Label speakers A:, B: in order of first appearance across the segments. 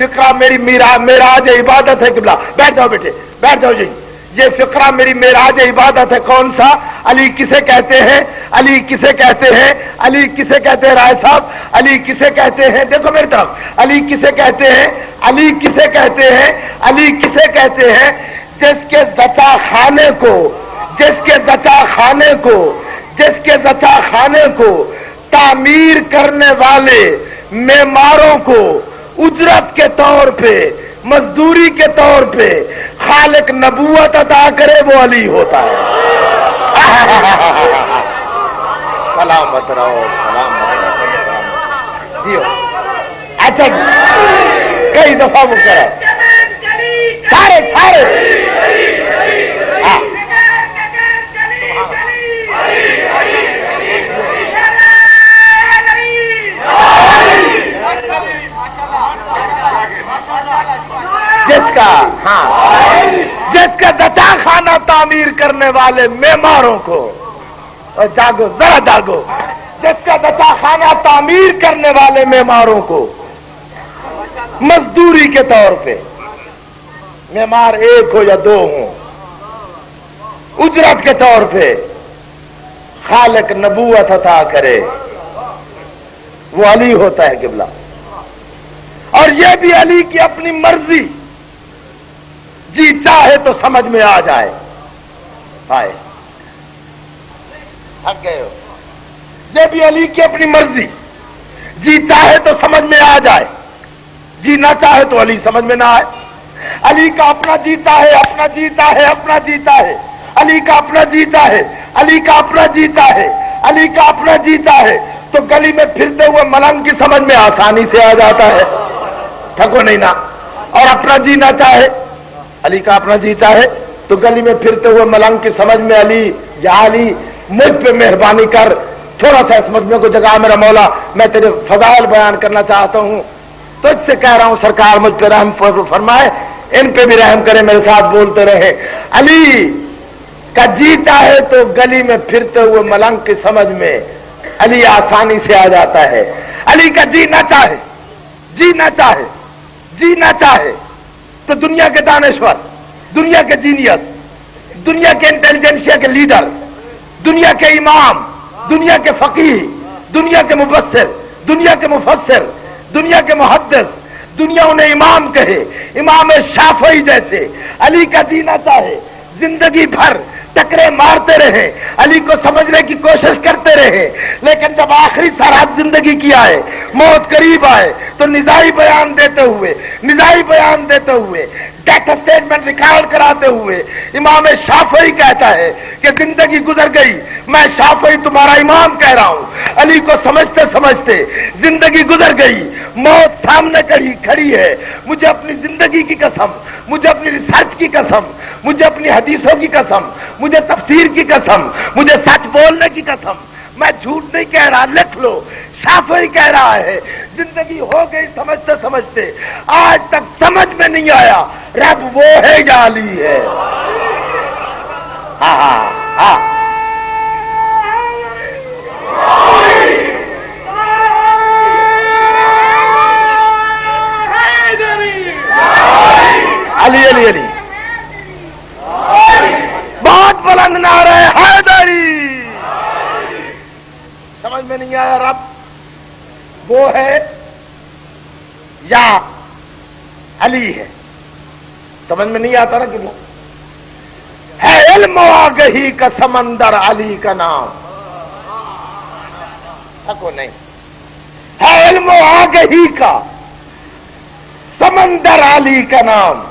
A: فقرہ میری معراج عبادت ہے قبلہ. بیٹھ جاؤ بیٹے, بیٹھ جاؤ جی. یہ فقرہ میری معراج عبادت ہے. کون سا؟ علی کسے کہتے ہیں؟ علی کسے کہتے ہیں؟ علی کسے کہتے ہیں رائے صاحب؟ علی کسے کہتے ہیں؟ دیکھو میری طرف. علی کسے کہتے ہیں؟ علی کسے کہتے ہیں؟ علی کسے کہتے ہیں؟ جس کے زچا خانے کو, جس کے زچا خانے کو, جس کے زچا خانے کو تعمیر کرنے والے معماروں کو اجرت کے طور پہ, مزدوری کے طور پہ خالق نبوت عطا کرے وہ علی ہوتا ہے. سلامت رہو, سلامت رہو جی. اچھا کئی دفعہ وہ کرا سارے جس کا, ہاں, جس کا زچا خانہ تعمیر کرنے والے معماروں کو, اور جاگو ذرا جاگو, جس کا زچا خانہ تعمیر کرنے والے معماروں کو مزدوری کے طور پہ, معمار ایک ہو یا دو ہوں, اجرت کے طور پہ خالق نبوت عطا کرے وہ علی ہوتا ہے قبلہ. اور یہ بھی علی کی اپنی مرضی, جی چاہے تو سمجھ میں آ جائے. آئے تھک گئے ہو. یہ بھی علی کی اپنی مرضی, جی چاہے تو سمجھ میں آ جائے, جی نہ چاہے تو علی سمجھ میں نہ آئے. علی کا اپنا جیتا ہے, اپنا جیتا ہے, اپنا جیتا ہے. علی کا اپنا جیتا ہے, علی کا اپنا جیتا ہے, علی کا اپنا جیتا ہے. تو گلی میں پھرتے ہوئے ملنگ کی سمجھ میں آسانی سے آ جاتا ہے. تھکو نہیں نا. اور اپنا جینا چاہے, علی کا اپنا جیتا ہے تو گلی میں پھرتے ہوئے ملنگ کی سمجھ میں علی, یا علی مجھ پہ مہربانی کر, تھوڑا سا اس مجمع کو جگہ میرا مولا, میں تیرے فضائل بیان کرنا چاہتا ہوں. تو اس سے کہہ رہا ہوں سرکار مجھ پہ رحم فرمائے, ان پہ بھی رحم کرے, میرے ساتھ بولتے رہے. علی کا جیتا ہے تو گلی میں پھرتے ہوئے ملنگ کی سمجھ میں علی آسانی سے آ جاتا ہے. علی کا جینا چاہے, جینا چاہے, جینا چاہے تو دنیا کے دانشور, دنیا کے جینیس, دنیا کے انٹیلیجنسیا کے لیڈر, دنیا کے امام, دنیا کے فقیہ, دنیا کے مبصر, دنیا کے مفسر, دنیا کے محدث, دنیا انہیں امام کہے, امام شافعی جیسے علی کا جینا چاہے, زندگی بھر ٹکرے مارتے رہے, علی کو سمجھنے کی کوشش کرتے رہے, لیکن جب آخری سرحد زندگی کی آئے, موت قریب آئے, تو نزاعی بیان دیتے ہوئے ڈیتھ اسٹیٹمنٹ ریکارڈ کراتے ہوئے امام شافعی کہتا ہے کہ زندگی گزر گئی, میں شافعی تمہارا امام کہہ رہا ہوں. علی کو سمجھتے سمجھتے زندگی گزر گئی, موت سامنے کھڑی ہے. مجھے اپنی زندگی کی قسم, مجھے اپنی ریسرچ کی قسم, مجھے اپنی حدیثوں کی قسم, مجھے تفسیر کی قسم, مجھے سچ بولنے کی قسم, میں جھوٹ نہیں کہہ رہا, لکھ لو. شافعی کہہ رہا ہے زندگی ہو گئی سمجھتے سمجھتے, آج تک سمجھ میں نہیں آیا رب وہ ہے یا علی ہے. ہاں ہاں ہاں, علی علی علی, بہت بلند نعرہ ہے حیدری. سمجھ میں نہیں آیا رب وہ ہے یا علی ہے, سمجھ میں نہیں آتا نا. کہ ہے علم و آگہی کا سمندر علی کا نام, تھکو نہیں, ہے علم و آگہی کا سمندر علی کا نام.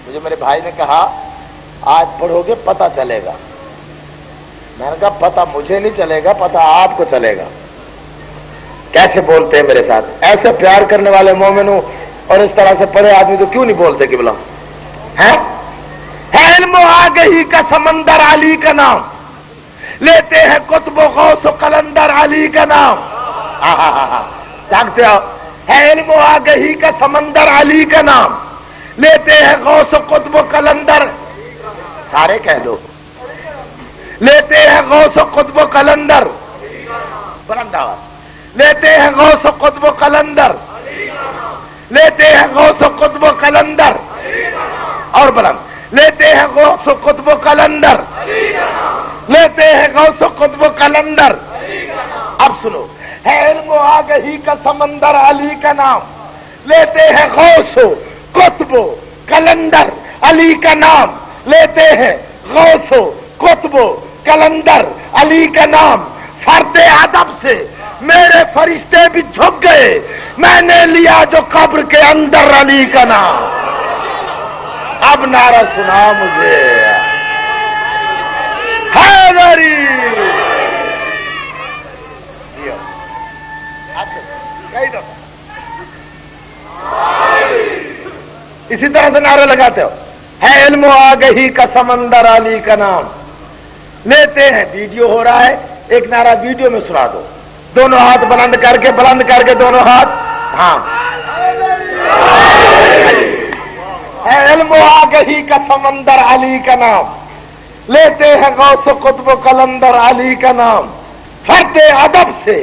A: مجھے میرے بھائی نے کہا آج پڑھو گے پتہ چلے گا. میں نے کہا پتہ مجھے نہیں چلے گا, پتہ آپ کو چلے گا. کیسے بولتے ہیں میرے ساتھ, ایسے پیار کرنے والے مومن ہوں اور اس طرح سے پڑھے آدمی تو کیوں نہیں بولتے کہ بلا ہے علم و آگہی کا سمندر علی کا نام, لیتے ہیں قطب و غوث و قلندر علی کا نام. جانتے ہو, ہے علم و آگہی کا سمندر علی کا نام, لیتے ہیں غوث و قطب و قلندر, سارے کہہ دو, لیتے ہیں غوث و قطب و قلندر, بلند آواز, لیتے ہیں غوث و قطب و قلندر, لیتے ہیں غوث و قطب و قلندر اور بلند، لیتے ہیں غوث و قطب و قلندر، لیتے ہیں غوث و قطب و قلندر۔ اب سنو، ہے علم و آگہی کا سمندر علی کا نام، لیتے ہیں غوث و قطب و قلندر علی کا نام، لیتے ہیں غوث و قطب و قلندر علی کا نام۔ فرد ادب سے میرے فرشتے بھی جھک گئے، میں نے لیا جو قبر کے اندر علی کا نام۔ اب نعرہ سنا مجھے، حیدری۔ کئی دفعہ اسی طرح سے نعرہ لگاتے ہو، ہے علم و آگہی کا سمندر علی کا نام، لیتے ہیں۔ ویڈیو ہو رہا ہے، ایک نعرہ ویڈیو میں سنا دو، دونوں ہاتھ بلند کر کے دونوں ہاتھ، ہاں، ہے علم و آگہی کا سمندر علی کا نام، لیتے ہیں غوث و قطب و قلندر علی کا نام۔ فرد ادب سے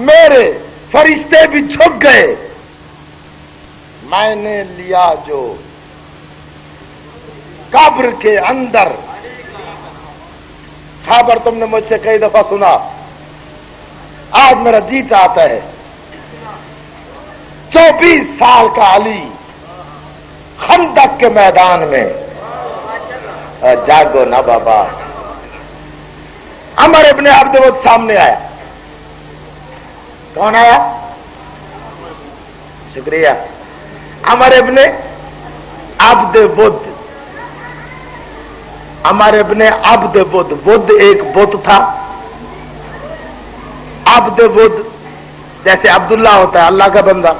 A: میرے فرشتے بھی جھک گئے، میں نے لیا جو قبر کے اندر۔ خبر تم نے مجھ سے کئی دفعہ سنا، آج میرا جی چاہتا ہے 24 سال کا علی خندق کے میدان میں، جاگو نا بابا۔ عمر ابن عبد ود سامنے آیا، کون آیا؟ شکریہ، عمر ابن عبد ود، عمر ابن عبد ود، بدھ ایک بت تھا، عبد ود جیسے عبداللہ ہوتا ہے اللہ کا بندہ،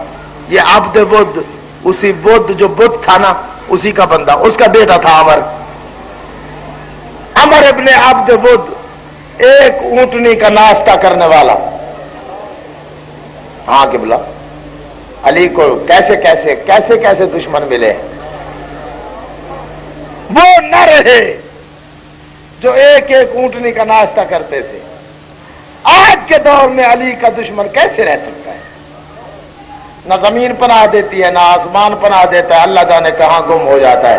A: یہ عبد ود اسی بدھ جو بت تھا نا اسی کا بندہ، اس کا بیٹا تھا عمر۔ عمر ابن عبد ود ایک اونٹنی کا ناشتہ کرنے والا۔ ہاں قبلہ، علی کو کیسے کیسے دشمن ملے، وہ نہ رہے جو ایک اونٹنی کا ناشتہ کرتے تھے۔ آج کے دور میں علی کا دشمن کیسے رہ سکتا ہے؟ نہ زمین پناہ دیتی ہے، نہ آسمان پناہ دیتا ہے، اللہ جانے کہاں گم ہو جاتا ہے۔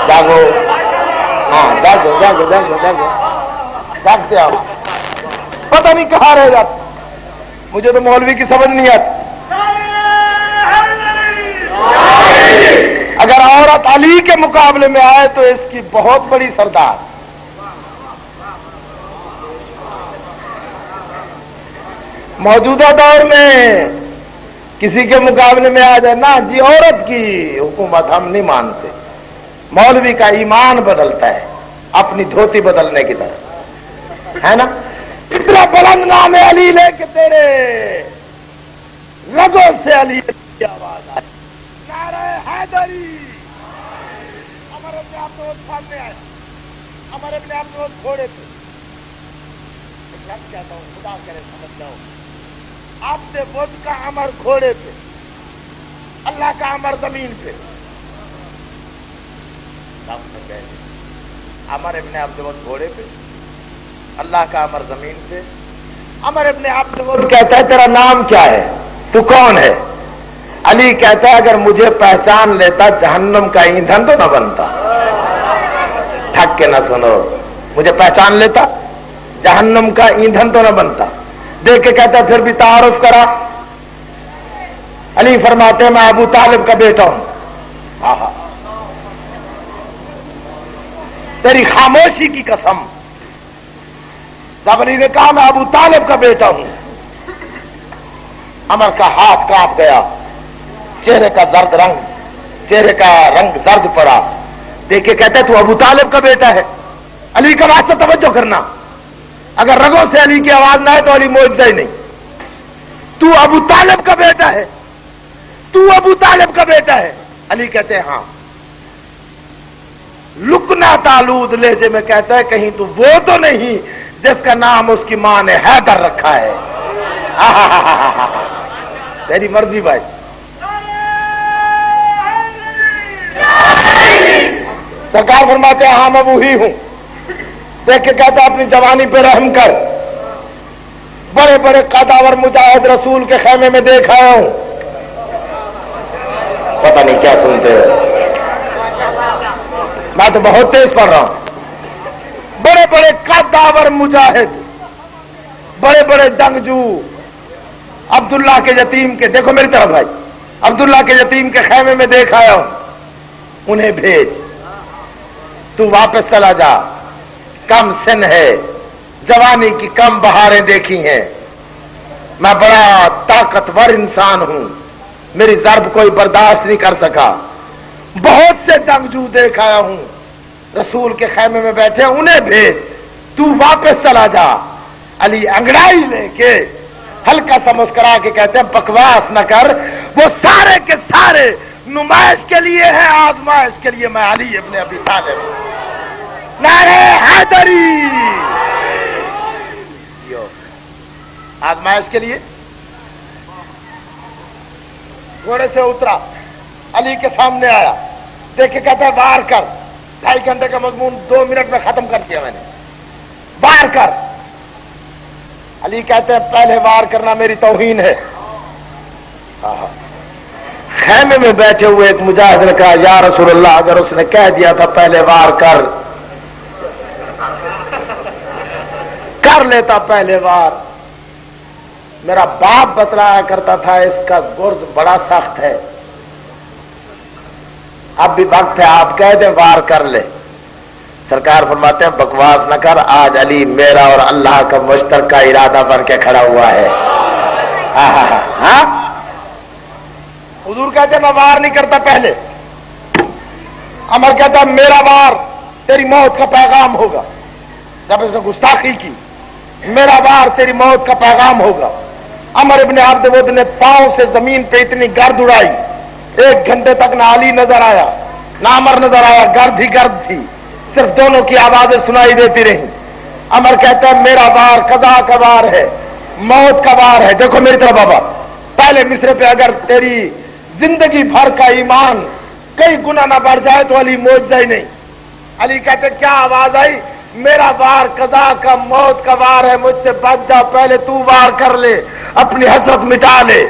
A: جاگو، ہاں جاگو جاگو جاگو جاگو، جاگتے آپ، پتہ نہیں کہاں رہ جاتا۔ مجھے تو مولوی کی سمجھ نہیں آتی۔ اگر عورت علی کے مقابلے میں آئے تو اس کی بہت بڑی سردار۔ موجودہ دور میں کسی کے مقابلے میں آ جائے نا جی، عورت کی حکومت ہم نہیں مانتے۔ مولوی کا ایمان بدلتا ہے اپنی دھوتی بدلنے کی طرح، ہے نا؟ اتنا بلند نام علی لے کے تیرے رگوں سے علی کی آواز آئی، نعرہ حیدری۔ عمر ابن عبد ود سامنے آیا، عمر ابن عبد ود گھوڑے پہ، کہتا ہوں خدا کرے سمجھ جاؤ، عبد ود کا عمر گھوڑے پہ، اللہ کا عمر زمین پہ۔ عمر ابن عبد ود گھوڑے پہ، اللہ کا عمر زمین پہ۔ عمر ابن عبد ود کہتا ہے تیرا نام کیا ہے، تو کون ہے؟ علی کہتا ہے اگر مجھے پہچان لیتا جہنم کا ایندھن تو نہ بنتا۔ ٹھک کے نہ سنو، مجھے پہچان لیتا جہنم کا ایندھن تو نہ بنتا۔ دیکھ کے کہتا پھر بھی تعارف کرا۔ علی فرماتے ہیں میں ابو طالب کا بیٹا ہوں۔ آہا، تیری خاموشی کی قسم، جب علی نے کہا میں ابو طالب کا بیٹا ہوں، عمر کا ہاتھ کانپ گیا، چہرے کا رنگ زرد پڑا۔ دیکھ کے کہتا ہے تو ابو طالب کا بیٹا ہے؟ علی کا واسطہ توجہ کرنا، اگر رگوں سے علی کی آواز نہ ہے تو علی معجزہ ہی نہیں۔ تو ابو طالب کا بیٹا ہے، تو ابو طالب کا بیٹا ہے؟ علی کہتے ہیں ہاں۔ لکنا تالود لہجے میں کہتا ہے کہیں تو وہ تو نہیں جس کا نام اس کی ماں نے حیدر رکھا ہے؟ تیری مرضی بھائی۔ سرکار فرماتے ہیں ہاں میں وہی ہوں۔ دیکھ کے کہتا اپنی جوانی پہ رحم کر، بڑے بڑے قداور مجاہد رسول کے خیمے میں دیکھ آیا ہوں، پتہ نہیں کیا سنتے ہو. میں تو بہت تیز پڑھ رہا ہوں. بڑے بڑے قداور مجاہد، بڑے بڑے جنگجو، عبداللہ کے یتیم کے، دیکھو میری طرف بھائی، عبداللہ کے یتیم کے خیمے میں دیکھ آیا ہوں، انہیں بھیج، تو واپس چلا جا، کم سن ہے، جوانی کی کم بہاریں دیکھی ہیں، میں بڑا طاقتور انسان ہوں، میری ضرب کوئی برداشت نہیں کر سکا. بہت سے جنگجو دیکھ آیا ہوں، رسول کے خیمے میں بیٹھے، انہیں بھیج، تو واپس چلا جا. علی انگڑائی لے کے ہلکا سا مسکرا کے کہتے ہیں بکواس نہ کر، وہ سارے کے سارے نمائش کے لیے ہیں، آزمائش کے لیے میں علی ابن ابی طالب. نعرہ حیدری، آزمائش کے لیے. گھوڑے سے اترا، علی کے سامنے آیا، دیکھ کے کہتا ہے وار کر. 2.5 گھنٹے کا مضمون 2 منٹ میں ختم کر دیا میں نے. وار کر. علی کہتے ہیں پہلے وار کرنا میری توہین ہے. خیمے میں بیٹھے ہوئے ایک مجاہد نے کہا یا رسول اللہ، اگر اس نے کہہ دیا تھا پہلے وار کر لیتا پہلے وار. میرا باپ بتلایا کرتا تھا اس کا گرز بڑا سخت ہے، اب بھی وقت ہے، آپ کہہ دیں وار کر لے. سرکار فرماتے ہیں بکواس نہ کر، آج علی میرا اور اللہ کا مشترکہ ارادہ بن کے کھڑا ہوا ہے. ہاں حضور کہتے ہیں میں وار نہیں کرتا پہلے. عمر کہتا ہے میرا وار تیری موت کا پیغام ہوگا. جب اس نے گستاخی کی، میرا وار تیری موت کا پیغام ہوگا. عمر ابن عبد ود نے پاؤں سے زمین پہ اتنی گرد اڑائی، 1 گھنٹے تک نہ علی نظر آیا نہ عمر نظر آیا، گرد ہی گرد تھی، صرف دونوں کی آوازیں سنائی دیتی رہیں. عمر کہتا ہے میرا وار قضا کا وار ہے، موت کا وار ہے. دیکھو میری طرف بابا، پہلے مصرے پہ اگر تیری زندگی بھر کا ایمان کئی گنا نہ بڑھ جائے تو علی معجزہ ہی نہیں. علی کہتے کیا آواز آئی؟ میرا وار قضا کا موت کا وار ہے، مجھ سے بچ جا، پہلے تو وار کر لے، اپنی حسرت مٹا لے.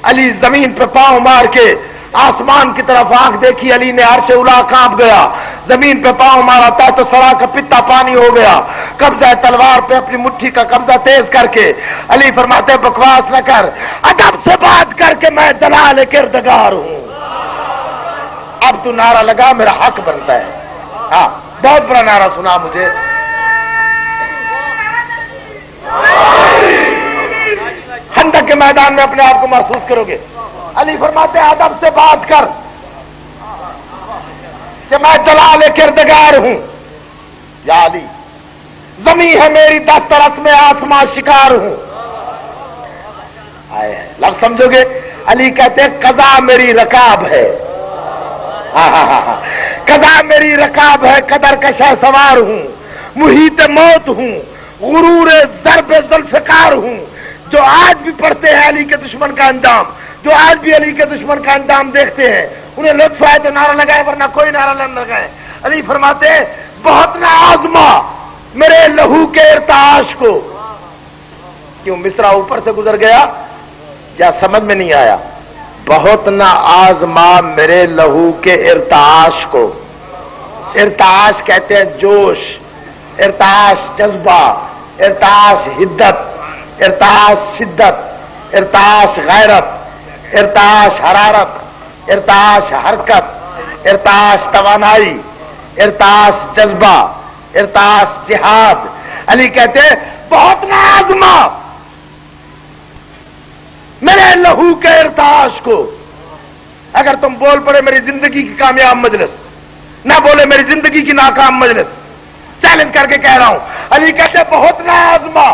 A: علی زمین پہ پاؤں مار کے آسمان کی طرف آنکھ دیکھی، علی نے عرش اولا کانپ گیا، زمین پہ پاؤں مارا تھا تو سرا کا پتا پانی ہو گیا. قبضہ تلوار پہ اپنی مٹھی کا قبضہ تیز کر کے علی فرماتے بکواس نہ کر، ادب سے بات کر کے میں جلال کردگار ہوں. اب تو نعرہ لگا، میرا حق بنتا ہے. ہاں بہت بڑا نعرہ سنا مجھے. خندق کے میدان میں اپنے آپ کو محسوس کرو گے. علی فرماتے ہیں ادب سے بات کر کہ میں جلال کردگار ہوں. یا علی زمین ہے میری دسترس میں آسمان شکار ہوں. لفظ سمجھو گے؟ علی کہتے ہیں قضا میری رکاب ہے. قضا میری رکاب ہے، قدر کا شہ سوار ہوں، محیط موت ہوں، غرور ضرب ذوالفقار ہوں. جو آج بھی پڑھتے ہیں علی کے دشمن کا انجام، جو آج بھی علی کے دشمن کا انجام دیکھتے ہیں، انہیں لطف آئے تو نعرہ لگائے، ورنہ کوئی نعرہ نہ لگائے. علی فرماتے ہیں بہت نہ آزما میرے لہو کے ارتعاش کو. کیوں مصرع اوپر سے گزر گیا یا سمجھ میں نہیں آیا؟ بہت نہ آزما میرے لہو کے ارتعاش کو. ارتعاش کہتے ہیں جوش، ارتعاش جذبہ، ارتعاش حدت، ارتعاش شدت، ارتعاش غیرت، ارتعاش حرارت، ارتعاش حرکت، ارتعاش توانائی، ارتعاش جذبہ، ارتعاش جہاد. علی کہتے ہیں بہت نہ آزما میرے لہو کے ارتعاش کو. اگر تم بول پڑے میری زندگی کی کامیاب مجلس، نہ بولے میری زندگی کی ناکام مجلس، چیلنج کر کے کہہ رہا ہوں. علی کہتے ہیں بہت نہ آزما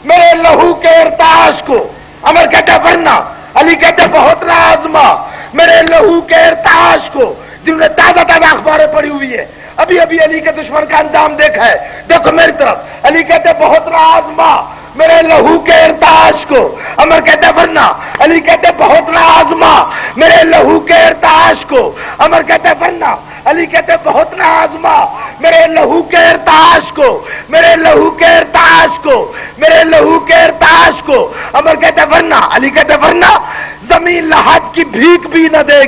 A: میرے لہو کے ارتعاش کو. عمر کہتے ہیں ورنہ. علی کہتے ہیں بہت نہ آزما میرے لہو کے ارتعاش کو. جنہوں نے تازہ تازہ اخباریں پڑھی ہوئی ہیں، ابھی ابھی علی کے دشمن کا انجام دیکھا ہے، دیکھو میری طرف. علی کہتے ہیں بہت نہ آزما میرے لہو کے ارتعاش کو. عمر کہتے ہیں ورنہ. علی کہتے ہیں بہت نہ آزما میرے لہو کے ارتعاش کو. عمر کہتے ہیں ورنہ. علی کہتے ہیں بہت نہ آزما میرے لہو کے ارتعاش کو، میرے لہو کے ارتعاش کو، میرے لہو کے ارتعاش کو. عمر کہتے ہیں ورنہ. علی کہتے ہیں ورنہ زمین لحد کی بھیک بھی نہ دے گی.